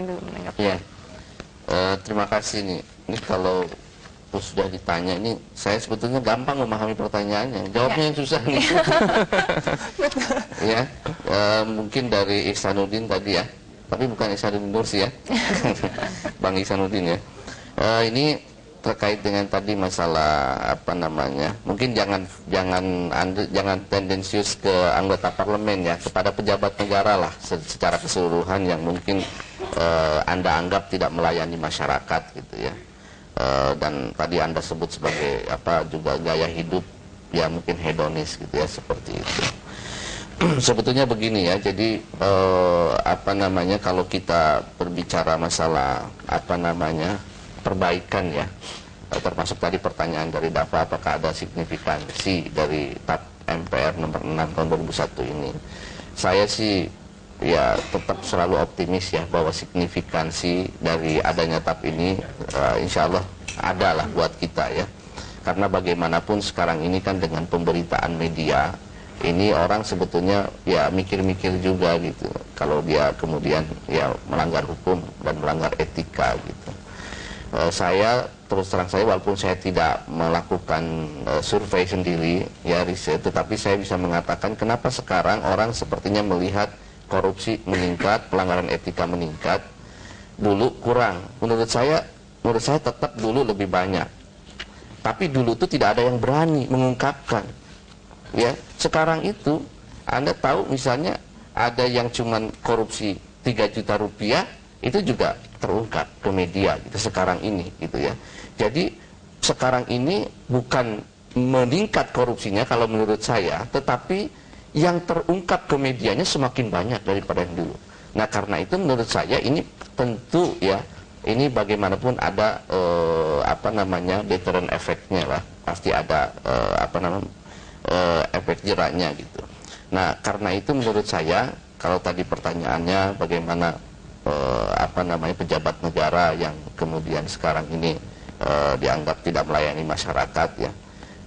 dulu menanggapi. Ya, terima kasih nih. Ini kalau sudah ditanya ini, saya sebetulnya gampang memahami pertanyaannya. Jawabnya yang susah nih. Ya, mungkin dari Ihsanuddin tadi ya, tapi bukan Ihsanuddin Nursi ya, Bang Ihsanuddin ya. Ini terkait dengan tadi masalah apa namanya, mungkin jangan tendensius ke anggota parlemen ya, kepada pejabat negara lah secara keseluruhan yang mungkin Anda anggap tidak melayani masyarakat gitu ya. Dan tadi Anda sebut sebagai apa juga gaya hidup ya mungkin hedonis gitu ya, seperti itu. Sebetulnya begini ya, jadi apa namanya, kalau kita berbicara masalah apa namanya perbaikan ya, termasuk tadi pertanyaan dari Dafa, apakah ada signifikansi dari TAP MPR nomor 6 tahun 2001 ini. Saya sih ya tetap selalu optimis ya bahwa signifikansi dari adanya TAP ini insya Allah ada lah buat kita ya. Karena bagaimanapun sekarang ini kan dengan pemberitaan media ini orang sebetulnya ya mikir-mikir juga gitu, kalau dia kemudian ya melanggar hukum dan melanggar etika gitu. Saya terus terang, saya walaupun saya tidak melakukan survei sendiri ya, riset, tetapi saya bisa mengatakan kenapa sekarang orang sepertinya melihat korupsi meningkat, pelanggaran etika meningkat. Dulu kurang, menurut saya tetap dulu lebih banyak, tapi dulu itu tidak ada yang berani mengungkapkan ya. Sekarang itu Anda tahu misalnya ada yang cuman korupsi 3 juta rupiah itu juga terungkap ke media gitu sekarang ini gitu ya. Jadi sekarang ini bukan meningkat korupsinya kalau menurut saya, tetapi yang terungkap ke medianya semakin banyak daripada yang dulu. Nah karena itu menurut saya ini tentu ya, ini bagaimanapun ada apa namanya deterrent efeknya lah, pasti ada apa namanya efek jeraknya gitu. Nah karena itu menurut saya, kalau tadi pertanyaannya bagaimana apa namanya pejabat negara yang kemudian sekarang ini dianggap tidak melayani masyarakat ya,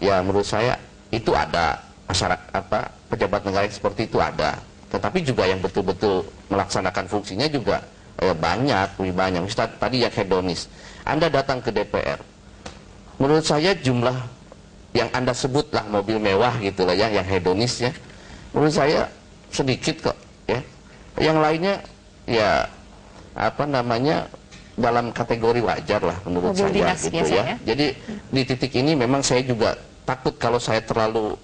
ya menurut saya itu ada masyarakat apa pejabat negara yang seperti itu ada, tetapi juga yang betul-betul melaksanakan fungsinya juga lebih banyak. Misalnya tadi yang hedonis, Anda datang ke DPR, menurut saya jumlah yang Anda sebutlah mobil mewah gitulah ya, yang hedonis ya, menurut saya sedikit kok ya. Yang lainnya ya apa namanya dalam kategori wajar lah menurut saya gitu ya. Jadi di titik ini memang saya juga takut kalau saya terlalu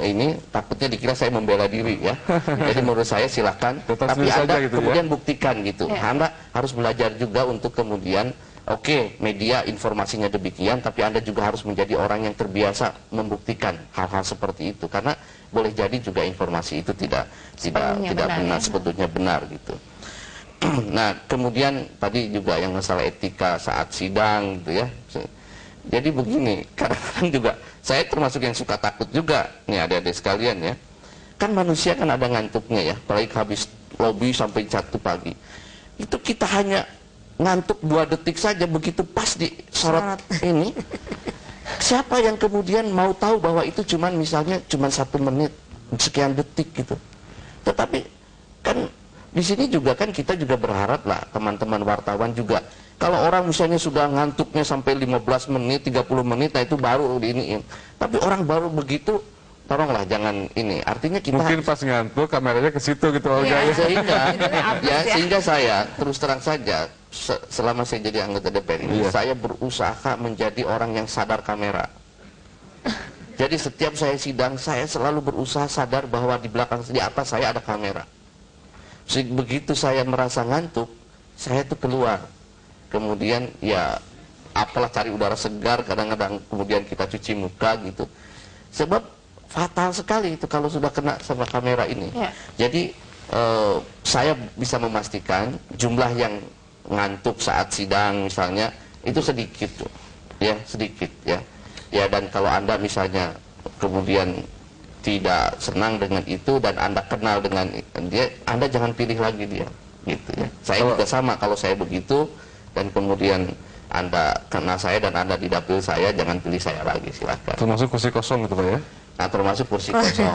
ini takutnya dikira saya membela diri ya. Jadi menurut saya silakan, tapi Anda gitu kemudian ya, buktikan gitu. Anda harus belajar juga untuk kemudian oke, media informasinya demikian, tapi Anda juga harus menjadi orang yang terbiasa membuktikan hal-hal seperti itu, karena boleh jadi juga informasi itu tidak benar, sebetulnya benar gitu. Nah kemudian tadi juga yang masalah etika saat sidang gitu ya. Jadi begini, kadang-kadang juga saya termasuk yang suka takut juga nih adik-adik sekalian ya. Kan manusia kan ada ngantuknya ya, apalagi habis lobby sampai 1 pagi. Itu kita hanya ngantuk 2 detik saja, begitu pas di sorot ini, siapa yang kemudian mau tahu bahwa itu cuman misalnya cuman 1 menit sekian detik gitu. Tetapi kan di sini juga kan kita juga berharap lah teman-teman wartawan juga, kalau orang misalnya sudah ngantuknya sampai 15 menit, 30 menit, nah itu baru diiniin. Tapi orang baru begitu, tolonglah jangan ini. Artinya kita mungkin pas ngantuk kameranya ke situ gitu Olga ya. Sehingga saya terus terang saja selama saya jadi anggota DPR ini, saya berusaha menjadi orang yang sadar kamera. Jadi setiap saya sidang, saya selalu berusaha sadar bahwa di belakang, di atas saya ada kamera. Begitu saya merasa ngantuk, saya tuh keluar. Kemudian ya apalah cari udara segar, kadang-kadang kemudian kita cuci muka gitu. Sebab fatal sekali itu kalau sudah kena sama kamera ini. Jadi saya bisa memastikan jumlah yang ngantuk saat sidang misalnya itu sedikit tuh. Ya, sedikit ya. Ya, dan kalau Anda misalnya kemudian tidak senang dengan itu dan Anda kenal dengan dia, Anda jangan pilih lagi dia gitu ya. Saya juga sama, kalau saya begitu dan kemudian Anda kenal saya dan Anda di dapil saya, jangan pilih saya lagi, silakan. Termasuk kursi kosong gitu Pak ya? Nah, termasuk kursi kosong.